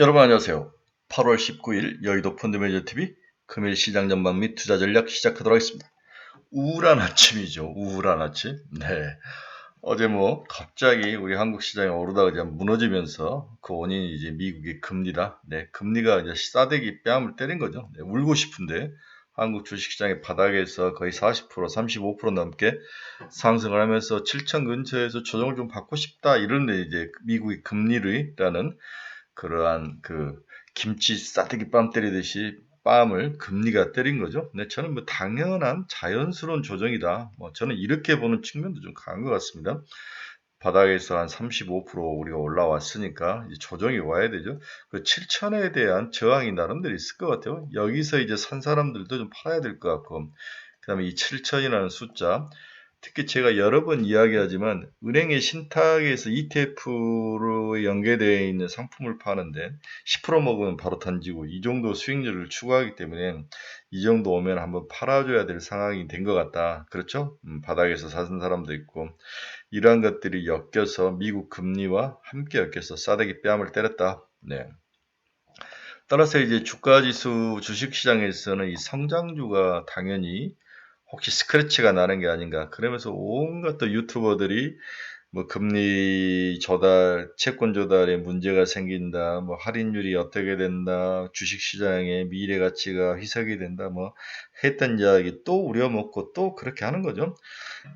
여러분 안녕하세요. 8월 19일 여의도 펀드매니저TV 금일 시장 전망 및 투자 전략 시작하도록 하겠습니다. 우울한 아침이죠. 우울한 아침. 네. 어제 갑자기 우리 한국 시장이 오르다가 이제 무너지면서 그 원인이 이제 미국의 금리다. 네. 금리가 이제 싸대기 뺨을 때린 거죠. 네, 울고 싶은데 한국 주식시장의 바닥에서 거의 40%, 35% 넘게 상승을 하면서 7천 근처에서 조정을 좀 받고 싶다. 이런데 이제 미국의 금리라는 그러한 김치 싸대기 뺨 때리듯이 뺨을 금리가 때린 거죠. 네, 저는 당연한 자연스러운 조정이다. 저는 이렇게 보는 측면도 좀 강한 것 같습니다. 바닥에서 한 35% 우리가 올라왔으니까 이제 조정이 와야 되죠. 그 7천에 대한 저항이 나름대로 있을 것 같아요. 여기서 이제 산 사람들도 좀 팔아야 될 것 같고, 그 다음에 이 7천이라는 숫자, 특히 제가 여러 번 이야기하지만 은행의 신탁에서 ETF로 연계되어 있는 상품을 파는데 10% 먹으면 바로 던지고 이 정도 수익률을 추구하기 때문에 이 정도 오면 한번 팔아줘야 될 상황이 된 것 같다. 그렇죠? 바닥에서 사는 사람도 있고 이러한 것들이 엮여서 미국 금리와 함께 엮여서 싸대기 뺨을 때렸다. 네. 따라서 이제 주가지수 주식시장에서는 이 성장주가 당연히 혹시 스크래치가 나는 게 아닌가. 그러면서 온갖 또 유튜버들이 금리 조달, 채권 조달에 문제가 생긴다, 할인율이 어떻게 된다, 주식시장의 미래 가치가 희석이 된다, 했던 이야기 또 우려먹고 또 그렇게 하는 거죠.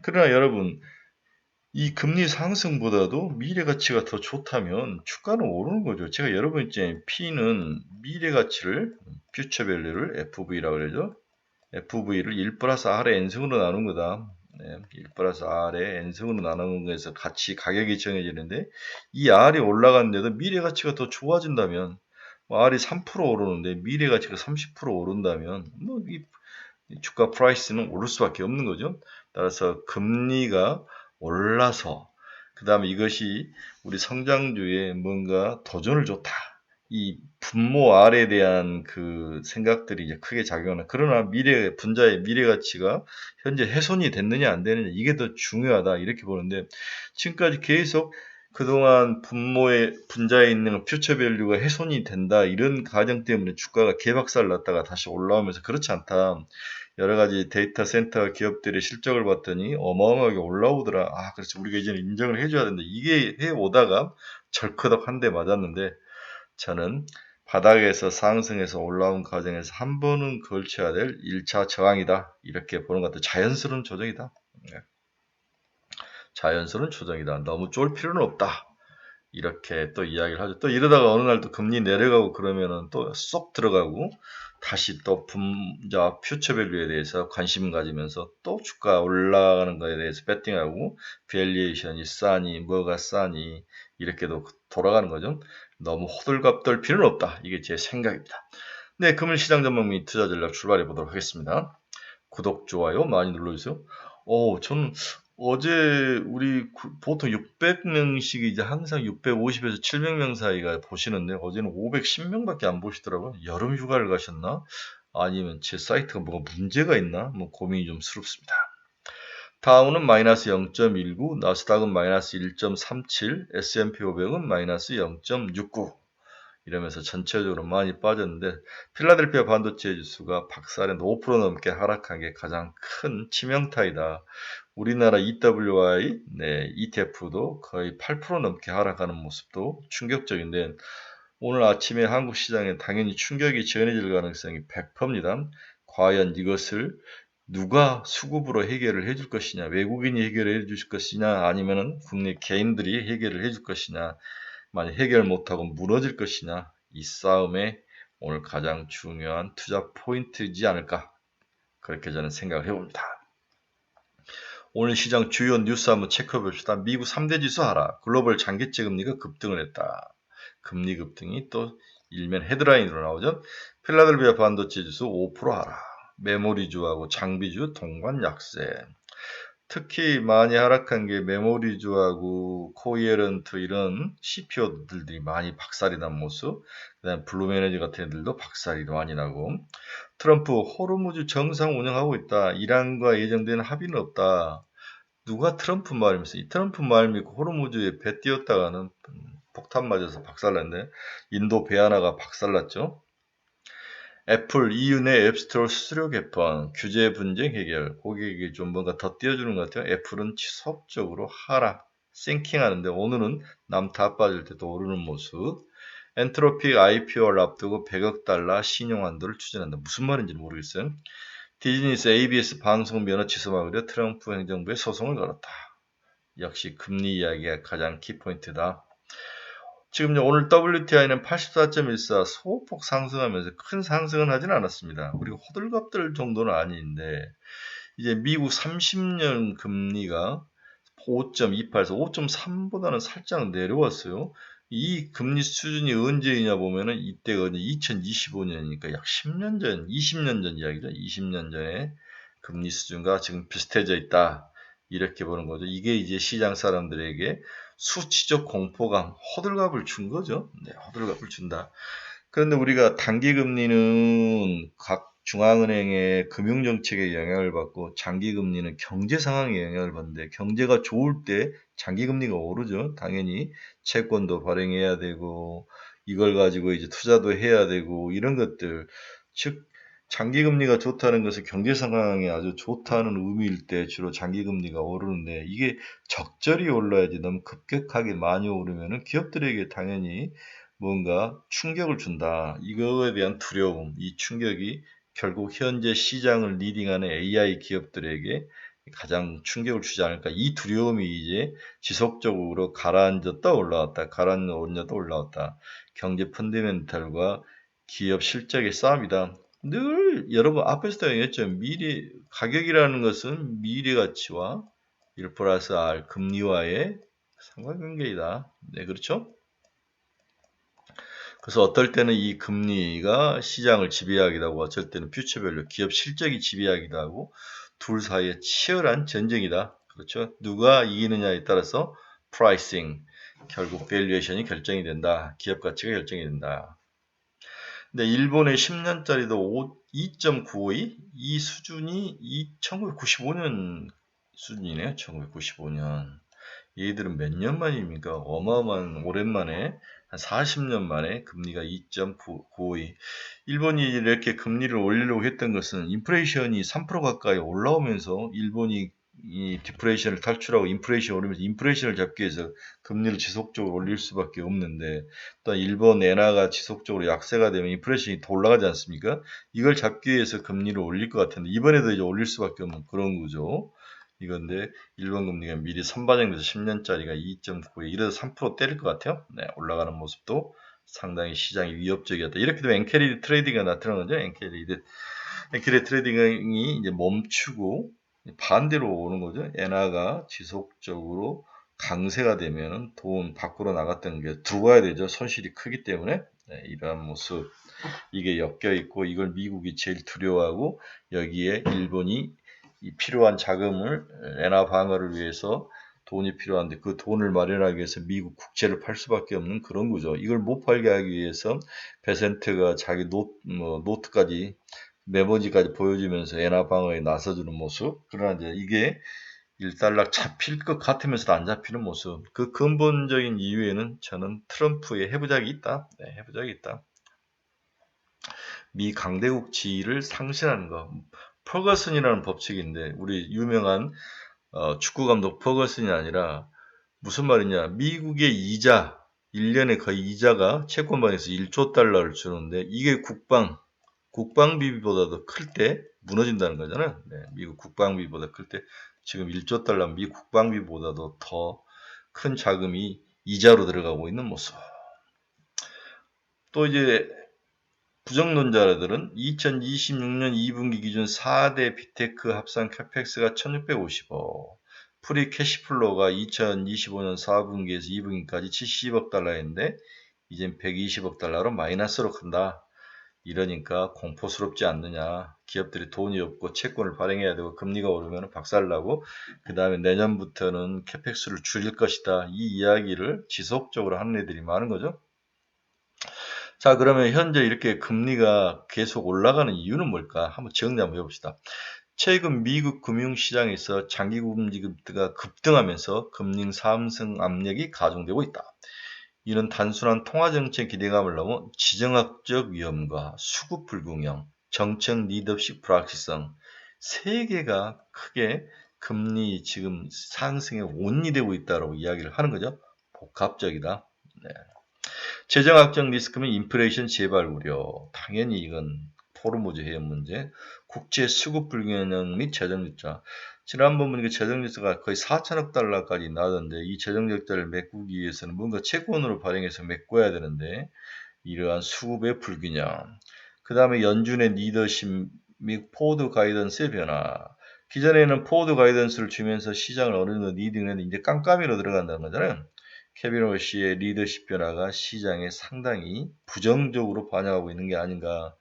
그러나 여러분, 이 금리 상승보다도 미래 가치가 더 좋다면 주가는 오르는 거죠. 제가 여러분 있잖아요. P는 미래 가치를, 퓨처 밸류를 FV라고 그러죠. FV를 1 플러스 R의 N승으로 나눈 거다. 네, 1 플러스 R의 N승으로 나누는 거에서 가격이 정해지는데 이 R이 올라갔는데도 미래 가치가 더 좋아진다면 R이 3% 오르는데 미래 가치가 30% 오른다면 이 주가 프라이스는 오를 수밖에 없는 거죠. 따라서 금리가 올라서 그 다음에 이것이 우리 성장주에 뭔가 도전을 줬다. 이 분모 R에 대한 그 생각들이 이제 크게 작용하는. 그러나 분자의 미래 가치가 현재 훼손이 됐느냐 안 되느냐 이게 더 중요하다 이렇게 보는데 지금까지 계속 그동안 분자에 있는 퓨처 밸류가 훼손이 된다 이런 가정 때문에 주가가 개박살 났다가 다시 올라오면서 그렇지 않다. 여러 가지 데이터 센터 기업들의 실적을 봤더니 어마어마하게 올라오더라. 그래서 우리가 이제는 인정을 해줘야 된다. 이게 해오다가 절커덕 한 대 맞았는데 저는 바닥에서 상승해서 올라온 과정에서 한 번은 걸쳐야 될 1차 저항이다. 이렇게 보는 것 같아요. 자연스러운 조정이다. 네. 자연스러운 조정이다. 너무 쫄 필요는 없다. 이렇게 또 이야기를 하죠. 또 이러다가 어느 날 또 금리 내려가고 그러면은 또 쏙 들어가고 다시 또 분자 퓨처 밸류에 대해서 관심 가지면서 또 주가 올라가는 거에 대해서 배팅하고 밸리에이션이 싸니 뭐가 싸니 이렇게도 돌아가는 거죠. 너무 호들갑 떨 필요는 없다. 이게 제 생각입니다. 네, 금일 시장 전망 및 투자 전략 출발해 보도록 하겠습니다. 구독, 좋아요 많이 눌러주세요. 저는 어제 우리 보통 600명씩 이제 항상 650에서 700명 사이가 보시는데 어제는 510명밖에 안 보시더라고요. 여름 휴가를 가셨나? 아니면 제 사이트가 뭐가 문제가 있나? 고민이 좀 스럽습니다. 다우는 마이너스 0.19, 나스닥은 마이너스 1.37, S&P 500은 마이너스 0.69. 이러면서 전체적으로 많이 빠졌는데 필라델피아 반도체 지수가 박살에 5% 넘게 하락한 게 가장 큰 치명타이다. 우리나라 EWI ETF도 거의 8% 넘게 하락하는 모습도 충격적인데 오늘 아침에 한국 시장에 당연히 충격이 전해질 가능성이 100%입니다. 과연 이것을 누가 수급으로 해결을 해줄 것이냐, 외국인이 해결해 줄 것이냐, 아니면은 국내 개인들이 해결을 해줄 것이냐, 만약 해결 못하고 무너질 것이냐, 이 싸움에 오늘 가장 중요한 투자 포인트이지 않을까, 그렇게 저는 생각을 해봅니다. 오늘 시장 주요 뉴스 한번 체크해 봅시다. 미국 3대 지수 하락, 글로벌 장기채 금리가 급등을 했다. 금리 급등이 또 일면 헤드라인으로 나오죠. 필라델피아 반도체 지수 5% 하락, 메모리주하고 장비주 동반 약세. 특히 많이 하락한 게 메모리주하고 코이에런트 이런 CPO들이 많이 박살이 난 모습, 그 다음에 블루메너지 같은 애들도 박살이 많이 나고, 트럼프 호르무즈 정상 운영하고 있다. 이란과 예정된 합의는 없다. 누가 트럼프 말 믿습니까? 이 트럼프 말 믿고 호르무즈에 배 띄었다가는 폭탄 맞아서 박살났네. 인도 배 하나가 박살났죠. 애플 EU 내 앱스토어 수수료 개편, 규제 분쟁 해결, 고객에게 좀 뭔가 더 띄워주는 것 같아요. 애플은 지속적으로 하락, 싱킹하는데 오늘은 남 다 빠질 때 또 오르는 모습. 엔트로픽 IPO를 앞두고 100억 달러 신용한도를 추진한다. 무슨 말인지 모르겠어요. 디즈니스 ABS 방송 면허 취소하려 트럼프 행정부에 소송을 걸었다. 역시 금리 이야기가 가장 키포인트다. 지금 오늘 WTI는 84.14 소폭 상승하면서 큰 상승은 하진 않았습니다. 우리가 호들갑들 정도는 아닌데 이제 미국 30년 금리가 5.28에서 5.3보다는 살짝 내려왔어요. 이 금리 수준이 언제이냐 보면은 이때가 2025년이니까 약 10년 전, 20년 전 이야기죠. 20년 전에 금리 수준과 지금 비슷해져 있다. 이렇게 보는 거죠. 이게 이제 시장 사람들에게 수치적 공포감, 호들갑을 준 거죠. 네, 호들갑을 준다. 그런데 우리가 단기 금리는 각 중앙은행의 금융정책에 영향을 받고 장기 금리는 경제 상황에 영향을 받는데 경제가 좋을 때 장기 금리가 오르죠. 당연히 채권도 발행해야 되고 이걸 가지고 이제 투자도 해야 되고 이런 것들. 즉 장기 금리가 좋다는 것은 경제 상황이 아주 좋다는 의미일 때 주로 장기 금리가 오르는데 이게 적절히 올라야지 너무 급격하게 많이 오르면은 기업들에게 당연히 뭔가 충격을 준다. 이거에 대한 두려움, 이 충격이 결국 현재 시장을 리딩하는 AI 기업들에게 가장 충격을 주지 않을까. 이 두려움이 이제 지속적으로 가라앉았다 올라왔다, 가라앉았다 올라왔다. 경제 펀더멘털과 기업 실적의 싸움이다. 늘 여러분 앞에서도 얘기했죠. 미래 가격이라는 것은 미래 가치와 1 플러스 R 금리와의 상관관계이다. 네, 그렇죠? 그래서 어떨 때는 이 금리가 시장을 지배하기도 하고 어쩔 때는 퓨처밸류, 기업 실적이 지배하기도 하고 둘 사이에 치열한 전쟁이다. 그렇죠? 누가 이기느냐에 따라서 프라이싱, 결국 밸류에이션이 결정이 된다. 기업 가치가 결정이 된다. 근데 일본의 10년짜리도 2.952? 이 수준이 1995년 수준이네요. 1995년. 얘들은 몇 년 만입니까? 어마어마한 오랜만에 한 40년 만에 금리가 2.952. 일본이 이렇게 금리를 올리려고 했던 것은 인플레이션이 3% 가까이 올라오면서 일본이 이 디플레이션을 탈출하고 인플레이션 오르면서 인플레이션을 잡기 위해서 금리를 지속적으로 올릴 수밖에 없는데 또 일본 엔화가 지속적으로 약세가 되면 인플레이션이 더 올라가지 않습니까? 이걸 잡기 위해서 금리를 올릴 것 같은데 이번에도 이제 올릴 수밖에 없는 그런 구조. 이건데 일본 금리가 미리 선반영돼서 10년짜리가 2.9에 이래서 3% 때릴 것 같아요. 네, 올라가는 모습도 상당히 시장이 위협적이었다. 이렇게 되면 엔캐리 트레이딩가 나타나는 거죠. 엔캐리 트레이딩이 이제 멈추고 반대로 오는 거죠. 엔화가 지속적으로 강세가 되면 돈 밖으로 나갔던 게 들어와야 되죠. 손실이 크기 때문에 네, 이러한 모습 이게 엮여 있고 이걸 미국이 제일 두려워하고 여기에 일본이 이 필요한 자금을 엔화 방어를 위해서 돈이 필요한데 그 돈을 마련하기 위해서 미국 국채를 팔 수밖에 없는 그런 구조. 이걸 못 팔게 하기 위해서 베센트가 자기 노트까지 메모지까지 보여주면서 엔화 방어에 나서주는 모습. 그러나 이제 이게 일단락 잡힐 것 같으면서도 안 잡히는 모습. 그 근본적인 이유에는 저는 트럼프의 해부작이 있다. 네, 해부작이 있다. 미 강대국 지위를 상실하는 거. 퍼거슨이라는 법칙인데 우리 유명한 축구 감독 퍼거슨이 아니라 무슨 말이냐. 미국의 이자 1년에 거의 이자가 채권방에서 1조 달러를 주는데 이게 국방비보다도 클 때 무너진다는 거잖아요. 네, 미국 국방비보다 클 때 지금 1조 달러 미 국방비보다도 더 큰 자금이 이자로 들어가고 있는 모습. 또 이제 부정론자들은 2026년 2분기 기준 4대 빅테크 합산 캐펙스가 1650억, 프리 캐시플로가 2025년 4분기에서 2분기까지 70억 달러인데 이젠 120억 달러로 마이너스로 간다. 이러니까 공포스럽지 않느냐. 기업들이 돈이 없고 채권을 발행해야 되고 금리가 오르면 박살나고 그 다음에 내년부터는 캐펙스를 줄일 것이다. 이 이야기를 지속적으로 하는 애들이 많은 거죠. 자, 그러면 현재 이렇게 금리가 계속 올라가는 이유는 뭘까? 한번 정리 한번 해봅시다. 최근 미국 금융시장에서 장기금리가 급등하면서 금리 상승 압력이 가중되고 있다. 이는 단순한 통화정책 기대감을 넘어 지정학적 위험과 수급 불균형, 정책 리더십 불확실성 세 개가 크게 금리 지금 상승에 온이되고 있다고 이야기를 하는 거죠. 복합적이다. 네. 재정학적 리스크면 인플레이션 재발 우려. 당연히 이건 포르모즈 해협 문제. 국제 수급 불균형 및 재정 적자. 지난번 보니까 재정 적자가 거의 4천억 달러까지 나던데 이 재정 적자를 메꾸기 위해서는 뭔가 채권으로 발행해서 메꿔야 되는데 이러한 수급의 불균형. 그 다음에 연준의 리더십 및 포워드 가이던스의 변화. 기존에는 포워드 가이던스를 주면서 시장을 어느 정도 리딩했는데 이제 깜깜이로 들어간다는 거잖아요. 케빈 워시의 리더십 변화가 시장에 상당히 부정적으로 반영하고 있는 게 아닌가.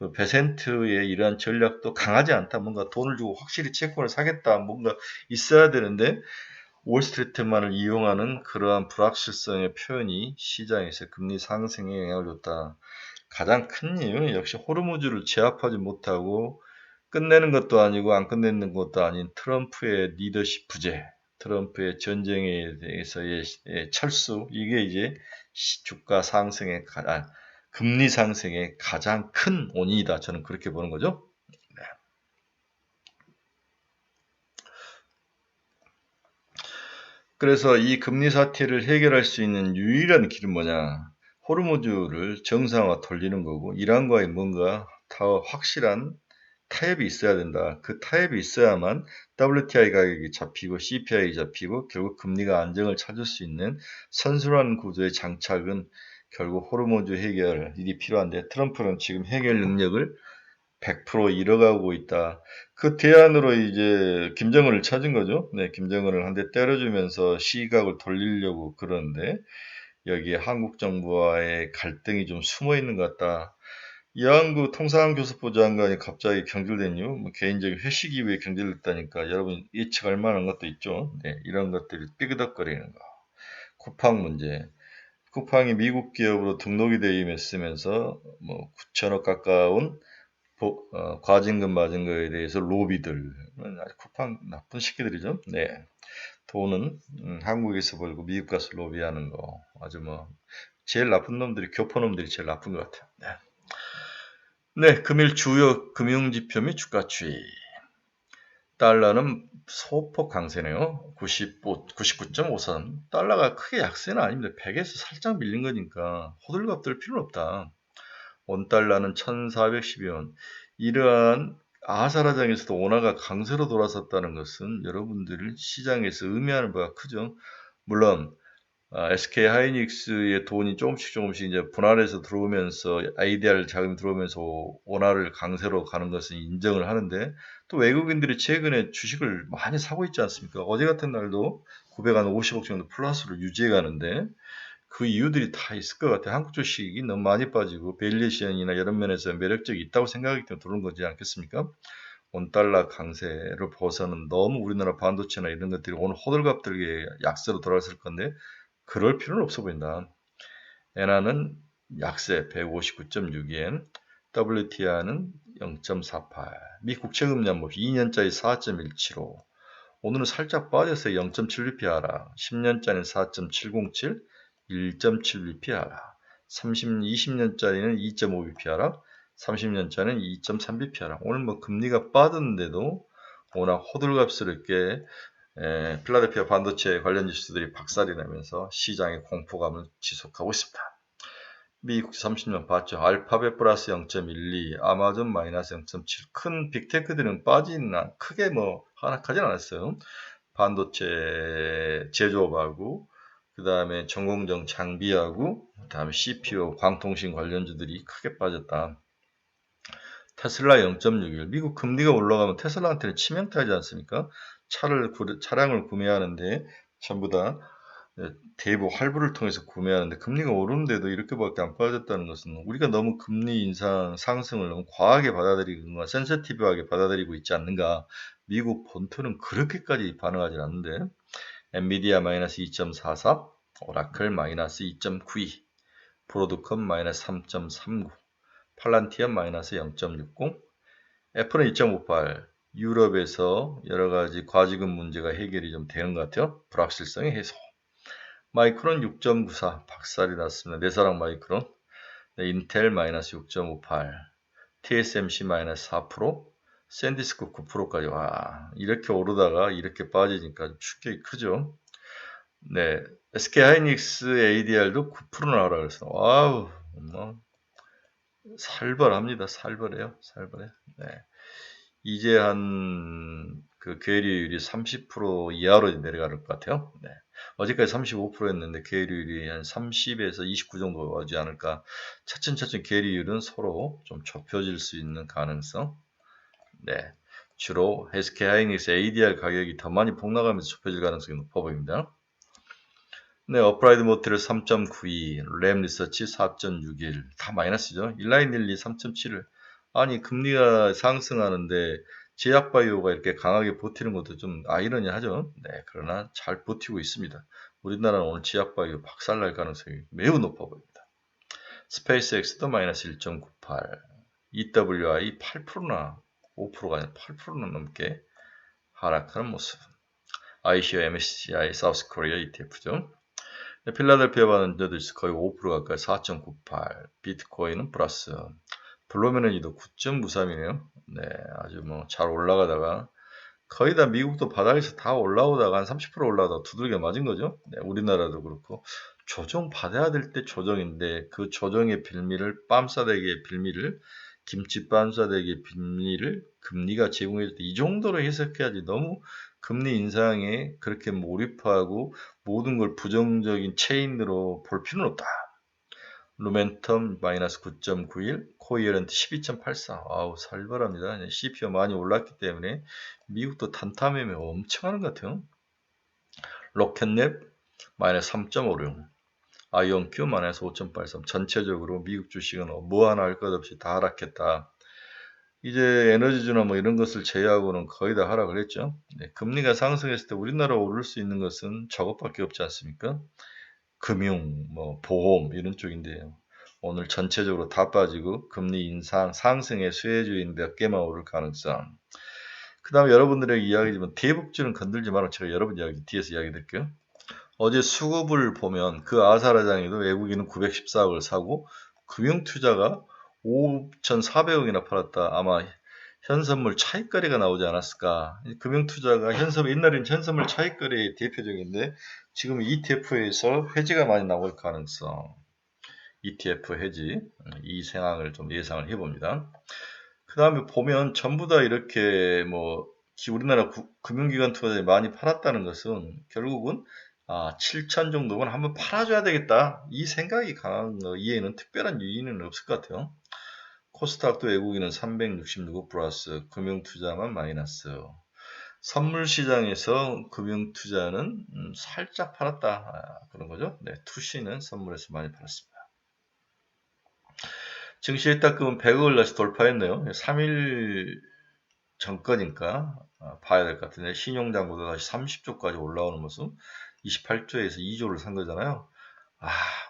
그 베센트의 이러한 전략도 강하지 않다. 뭔가 돈을 주고 확실히 채권을 사겠다. 뭔가 있어야 되는데 월스트리트만을 이용하는 그러한 불확실성의 표현이 시장에서 금리 상승에 영향을 줬다. 가장 큰 이유는 역시 호르무즈를 제압하지 못하고 끝내는 것도 아니고 안 끝내는 것도 아닌 트럼프의 리더십 부재, 트럼프의 전쟁에 대해서의 철수, 이게 이제 주가 상승의 금리 상승의 가장 큰 원인이다. 저는 그렇게 보는 거죠. 네. 그래서 이 금리 사태를 해결할 수 있는 유일한 길은 뭐냐? 호르무즈를 정상화 돌리는 거고 이란과의 뭔가 더 확실한 타협이 있어야 된다. 그 타협이 있어야만 WTI 가격이 잡히고 CPI 잡히고 결국 금리가 안정을 찾을 수 있는 선순환 구조의 장착은 결국 호르무즈 해결이 필요한데 트럼프는 지금 해결 능력을 100% 잃어가고 있다. 그 대안으로 이제 김정은을 찾은 거죠. 네, 김정은을 한 대 때려주면서 시각을 돌리려고 그러는데 여기에 한국 정부와의 갈등이 좀 숨어 있는 것 같다. 이한구 통상교섭부 장관이 갑자기 경질된 이유, 뭐 개인적인 회식 이후에 경질됐다니까 여러분 예측할 만한 것도 있죠. 네, 이런 것들이 삐그덕거리는 거. 쿠팡 문제. 쿠팡이 미국 기업으로 등록이 되어 있으면서 뭐 9천억 가까운 과징금 맞은 거에 대해서 로비들, 아주 쿠팡 나쁜 새끼들이죠. 네, 돈은 한국에서 벌고 미국 가서 로비하는 거 아주 뭐 제일 나쁜 놈들이 교포놈들이 제일 나쁜 것 같아요. 네. 네, 금일 주요 금융지표 및 주가 추이. 달러는 소폭 강세네요. 99.53. 달러가 크게 약세는 아닙니다. 100에서 살짝 밀린 거니까 호들갑 떨 필요는 없다. 원달러는 1412원. 이러한 아사라장에서도 원화가 강세로 돌아섰다는 것은 여러분들 시장에서 의미하는 바가 크죠. 물론 SK 하이닉스의 돈이 조금씩 이제 분할해서 들어오면서 ADR 자금이 들어오면서 원화를 강세로 가는 것은 인정을 하는데 또 외국인들이 최근에 주식을 많이 사고 있지 않습니까? 어제 같은 날도 950억 정도 플러스로 유지해 가는데 그 이유들이 다 있을 것 같아요. 한국 주식이 너무 많이 빠지고 밸류에이션이나 이런 면에서 매력적이 있다고 생각하기 때문에 들어온 거지 않겠습니까? 원달러 강세를 벗어는 너무 우리나라 반도체나 이런 것들이 오늘 호들갑 들게 약세로 돌아왔을 건데 그럴 필요는 없어 보인다. 엔화는 약세 159.62엔, WTI는 0.48, 미 국채금리한법 2년짜리 4.175, 오늘은 살짝 빠져서 0.7bp 하락, 10년짜리는 4.707, 1.7bp 하락, 20년짜리는 2.5bp 하락, 30년짜리는 2.3bp 하락. 오늘 뭐 금리가 빠졌는데도 워낙 호들갑스럽게 필라델피아 반도체 관련 지수들이 박살이 나면서 시장의 공포감을 지속하고 있습니다. 미국 30년 봤죠. 알파벳 플러스 0.12, 아마존 마이너스 0.7. 큰 빅테크들은 빠지나 크게 뭐 하락하진 않았어요. 반도체 제조업하고 그 다음에 전공정 장비하고 그 다음에 CPU 광통신 관련주들이 크게 빠졌다. 테슬라 0.61. 미국 금리가 올라가면 테슬라한테는 치명타이지 않습니까? 차량을 구매하는데 전부 다 대부 할부를 통해서 구매하는데 금리가 오르는데도 이렇게밖에 안 빠졌다는 것은 우리가 너무 금리 인상 상승을 너무 과하게 받아들이고 센시티브하게 받아들이고 있지 않는가. 미국 본토는 그렇게까지 반응하지 않는데 엔비디아 마이너스 2.44, 오라클 마이너스 2.92, 브로드컴 마이너스 3.39, 팔란티엄 마이너스 0.60, 애플은 2.58, 유럽에서 여러 가지 과지금 문제가 해결이 좀 되는 것 같아요. 불확실성의 해소. 마이크론 6.94 박살이 났습니다. 내사랑 마이크론. 네, 인텔 마이너스 6.58, TSMC 마이너스 4%, 샌디스크 9%까지. 와, 이렇게 오르다가 이렇게 빠지니까 충격이 크죠. 네, SK하이닉스 ADR도 9%나 하라 그랬어. 와우, 뭐 살벌합니다. 살벌해요. 살벌해. 네. 이제 그 괴리율이 30% 이하로 내려갈 것 같아요. 네. 어제까지 35%였는데 괴리율이 한 30에서 29 정도 오지 않을까. 차츰차츰 괴리율은 서로 좀 좁혀질 수 있는 가능성. 네. 주로 SK 하이닉스 ADR 가격이 더 많이 폭락하면서 좁혀질 가능성이 높아 보입니다. 네, 어플라이드 모티를 3.92, 램 리서치 4.61, 다 마이너스죠. 일라인일리 3.7을. 아니, 금리가 상승하는데 제약바이오가 이렇게 강하게 버티는 것도 좀 아이러니하죠. 네, 그러나 잘 버티고 있습니다. 우리나라는 오늘 제약바이오 박살날 가능성이 매우 높아 보입니다. 스페이스X도 마이너스 1.98, EWI 8%나 5%가 아니라 8%나 넘게 하락하는 모습. ICO MSCI 사우스 코리아 ETF죠. 필라델피아 반도체도 거의 5% 가까이 4.98, 비트코인은 플러스, 블루메너지도 9.93이네요. 네, 아주 뭐 잘 올라가다가 거의 다 미국도 바닥에서 다 올라오다가 한 30% 올라오다가 두들겨 맞은 거죠. 네, 우리나라도 그렇고 조정 받아야 될 때 조정인데 그 조정의 빌미를 빰싸대기의 빌미를 김치 빰싸대기의 빌미를 금리가 제공해줄 때 이 정도로 해석해야지 너무 금리 인상에 그렇게 몰입하고 모든 걸 부정적인 체인으로 볼 필요는 없다. 루멘텀 마이너스 9.91, 코이어런트 12.84. 아우 살벌합니다. CPO 많이 올랐기 때문에 미국도 단타매매 엄청 하는 것 같아요. 로켓랩 마이너스 3.56, 아이온큐 마이너스 5.83. 전체적으로 미국 주식은 뭐 하나 할 것 없이 다 하락했다. 이제 에너지주나 뭐 이런 것을 제외하고는 거의 다 하락을 했죠. 네, 금리가 상승했을 때 우리나라 오를 수 있는 것은 저것밖에 없지 않습니까? 금융, 뭐 보험 이런 쪽인데요. 오늘 전체적으로 다 빠지고 금리 인상, 상승의 수혜주인 몇 개만 오를 가능성. 그 다음에 여러분들에게 이야기지만 대북주는 건들지 말고 제가 여러분 이야기 뒤에서 이야기 드릴게요. 어제 수급을 보면 그 아사라장에도 외국인은 914억을 사고 금융투자가 5,400억이나 팔았다. 아마 현선물 차익거래가 나오지 않았을까. 금융투자가 옛날에는 현선물 차익거래의 대표적인데 지금 ETF에서 회지가 많이 나올 가능성. ETF 회지 이 상황을 좀 예상을 해봅니다. 그 다음에 보면 전부 다 이렇게 뭐 우리나라 금융기관 투자자들이 많이 팔았다는 것은 결국은 7천 정도는 한번 팔아줘야 되겠다. 이 생각이 강한 거 이해는 특별한 이유는 없을 것 같아요. 코스닥도 외국인은 366 플러스, 금융투자만 마이너스. 선물시장에서 금융투자는 살짝 팔았다. 그런 거죠. 네, 투시는 선물에서 많이 팔았습니다. 증시에 딱 그러면 100억을 다시 돌파했네요. 3일 전거니까 봐야 될 것 같은데 신용장부도 다시 30조까지 올라오는 모습. 28조에서 2조를 산 거잖아요.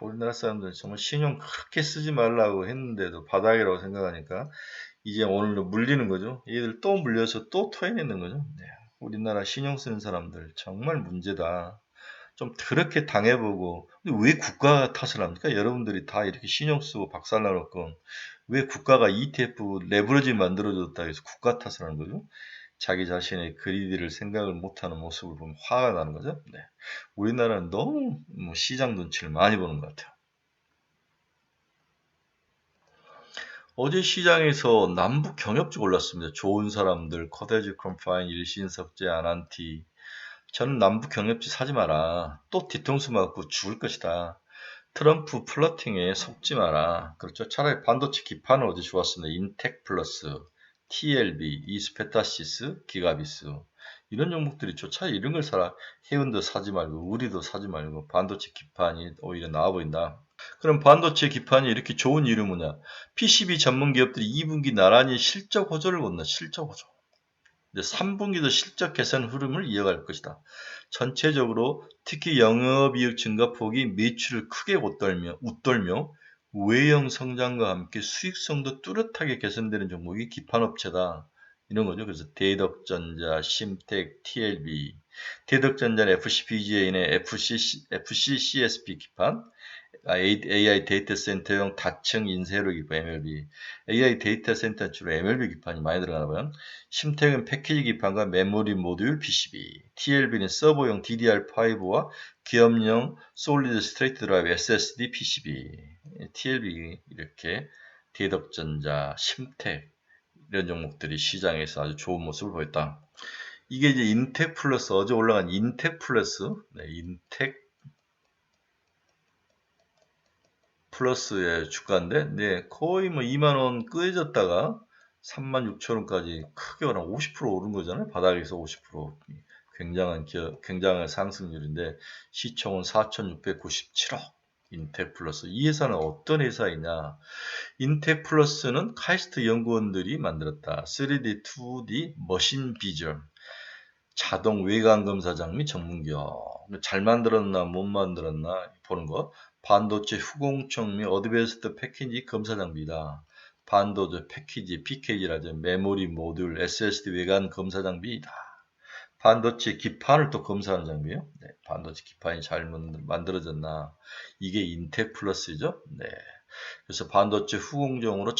우리나라 사람들은 정말 신용 그렇게 쓰지 말라고 했는데도 바닥이라고 생각하니까 이제 오늘도 물리는 거죠. 얘들 또 물려서 또 토해내는 거죠. 네, 우리나라 신용 쓰는 사람들 정말 문제다. 좀 그렇게 당해보고 왜 국가 탓을 합니까? 여러분들이 다 이렇게 신용 쓰고 박살나놓고 왜 국가가 ETF 레버리지 만들어줬다 해서 국가 탓을 하는 거죠? 자기 자신의 그리디를 생각을 못하는 모습을 보면 화가 나는 거죠. 네. 우리나라는 너무 시장 눈치를 많이 보는 것 같아요. 어제 시장에서 남북 경협주 올랐습니다. 좋은 사람들, 코데지 컴파인, 일신석재, 아난티. 저는 남북 경협지 사지 마라. 또 뒤통수 맞고 죽을 것이다. 트럼프 플러팅에 속지 마라. 그렇죠. 차라리 반도체 기판은 어제 좋았습니다. 인텍 플러스, TLB, 이스페타시스, 기가비스. 이런 종목들이 좋죠. 차라리 이런 걸 사라. 해운도 사지 말고, 우리도 사지 말고, 반도체 기판이 오히려 나아 보인다. 그럼 반도체 기판이 이렇게 좋은 이유는 뭐냐? PCB 전문 기업들이 2분기 나란히 실적 호조를 본다. 실적 호조. 3분기도 실적 개선 흐름을 이어갈 것이다. 전체적으로 특히 영업이익 증가폭이 매출을 크게 웃돌며 외형 성장과 함께 수익성도 뚜렷하게 개선되는 종목이 기판업체다. 이런 거죠. 그래서 대덕전자, 심텍, TLB 대덕전자는 FCPGA의 FCCSP 기판, AI 데이터 센터용 다층 인쇄로 기판 MLB, AI 데이터 센터 주로 MLB 기판이 많이 들어가나 봐요. 심택은 패키지 기판과 메모리 모듈 PCB, TLB는 서버용 DDR5와 기업용 솔리드 스트레이트 드라이브 SSD PCB, TLB 이렇게 대덕전자, 심택 이런 종목들이 시장에서 아주 좋은 모습을 보였다. 이게 이제 인텍 플러스 어제 올라간 인텍 플러스, 인텍 플러스의 주가인데, 거의 뭐 2만 원 끄해졌다가 36,000원까지 크게 한 50% 오른 거잖아요. 바닥에서 50%. 굉장한 상승률인데 시총은 4,697억. 인텍 플러스. 이 회사는 어떤 회사이냐? 인텍 플러스는 카이스트 연구원들이 만들었다. 3D, 2D 머신 비전. 자동 외관 검사 장비 전문기업. 잘 만들었나 못 만들었나 보는 거. 반도체 후공청 및 어드밴스드 패키지 검사 장비다. 반도체 패키지 PKG라죠. 메모리 모듈 SSD 외관 검사 장비이다. 반도체 기판을 또 검사하는 장비요. 네, 반도체 기판이 잘 만들어졌나. 이게 인텍 플러스죠. 네. 그래서 반도체 후공정으로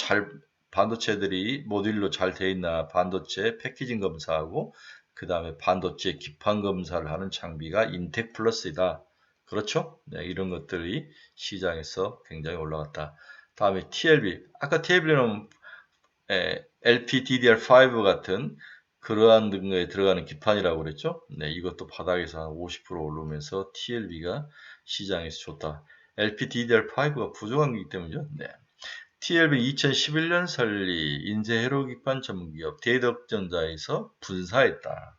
반도체들이 모듈로 잘 돼 있나 반도체 패키징 검사하고 그 다음에 반도체 기판 검사를 하는 장비가 인텍 플러스이다. 그렇죠? 네, 이런 것들이 시장에서 굉장히 올라갔다. 다음에 TLB. 아까 TLB는 LPDDR5 같은 그러한 등급에 들어가는 기판이라고 그랬죠? 네, 이것도 바닥에서 한 50% 오르면서 TLB가 시장에서 좋다. LPDDR5가 부족한 거기 때문이죠. 네. TLB 2011년 설립 인쇄 회로 기판 전문기업 대덕전자에서 분사했다.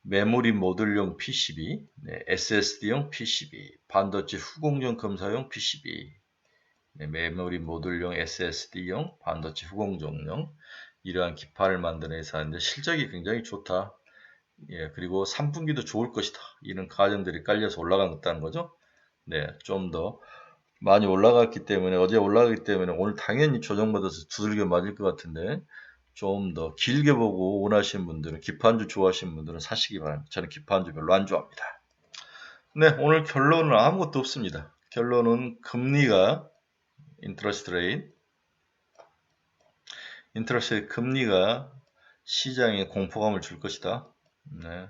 메모리 모듈용 PCB, SSD용 PCB, 반도체 후공정 검사용 PCB, 메모리 모듈용 SSD용 반도체 후공정용 이러한 기판을 만드는 회사인데 실적이 굉장히 좋다. 예, 그리고 3분기도 좋을 것이다. 이런 가정들이 깔려서 올라갔다는 거죠. 네, 좀 더 많이 올라갔기 때문에 어제 올라가기 때문에 오늘 당연히 조정받아서 두들겨 맞을 것 같은데 좀 더 길게 보고 원하시는 분들은 기판주 좋아하시는 분들은 사시기 바랍니다. 저는 기판주 별로 안 좋아합니다. 네, 오늘 결론은 아무것도 없습니다. 결론은 금리가 인트러스트 금리가 시장에 공포감을 줄 것이다. 네.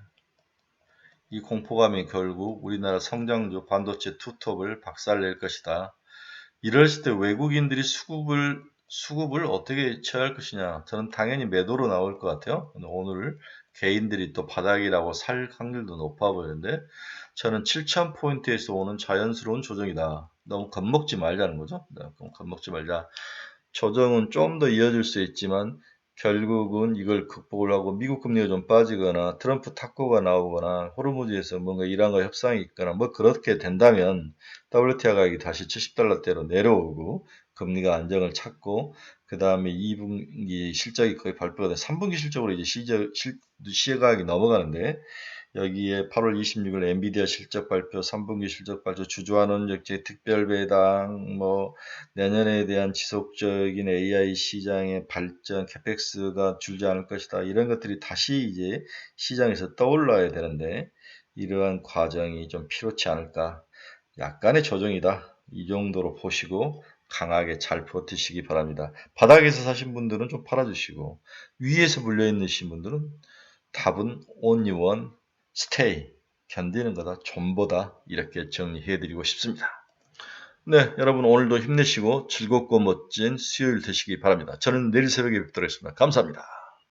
이 공포감이 결국 우리나라 성장주 반도체 투톱을 박살낼 것이다. 이랬을 때 외국인들이 수급을 어떻게 처할 것이냐. 저는 당연히 매도로 나올 것 같아요. 오늘 개인들이 또 바닥이라고 살 확률도 높아 보이는데 저는 7,000포인트에서 오는 자연스러운 조정이다. 너무 겁먹지 말자는 거죠. 너무 겁먹지 말자. 조정은 좀 더 이어질 수 있지만 결국은 이걸 극복을 하고 미국 금리가 좀 빠지거나 트럼프 탁구가 나오거나 호르무즈에서 뭔가 이란과 협상이 있거나 뭐 그렇게 된다면 WTI 가격이 다시 70달러대로 내려오고 금리가 안정을 찾고 그 다음에 2분기 실적이 거의 발표가 돼 3분기 실적으로 이제 시가격이 넘어가는데 여기에 8월 26일 엔비디아 실적 발표, 3분기 실적 발표, 주주환원 적재 특별 배당, 뭐 내년에 대한 지속적인 AI 시장의 발전, 캐펙스가 줄지 않을 것이다. 이런 것들이 다시 이제 시장에서 떠올라야 되는데 이러한 과정이 좀 필요치 않을까. 약간의 조정이다. 이 정도로 보시고 강하게 잘 버티시기 바랍니다. 바닥에서 사신 분들은 좀 팔아주시고 위에서 물려있는 분들은 답은 only one, stay. 견디는 거다. 존버다. 이렇게 정리해드리고 싶습니다. 네, 여러분 오늘도 힘내시고 즐겁고 멋진 수요일 되시기 바랍니다. 저는 내일 새벽에 뵙도록 하겠습니다. 감사합니다.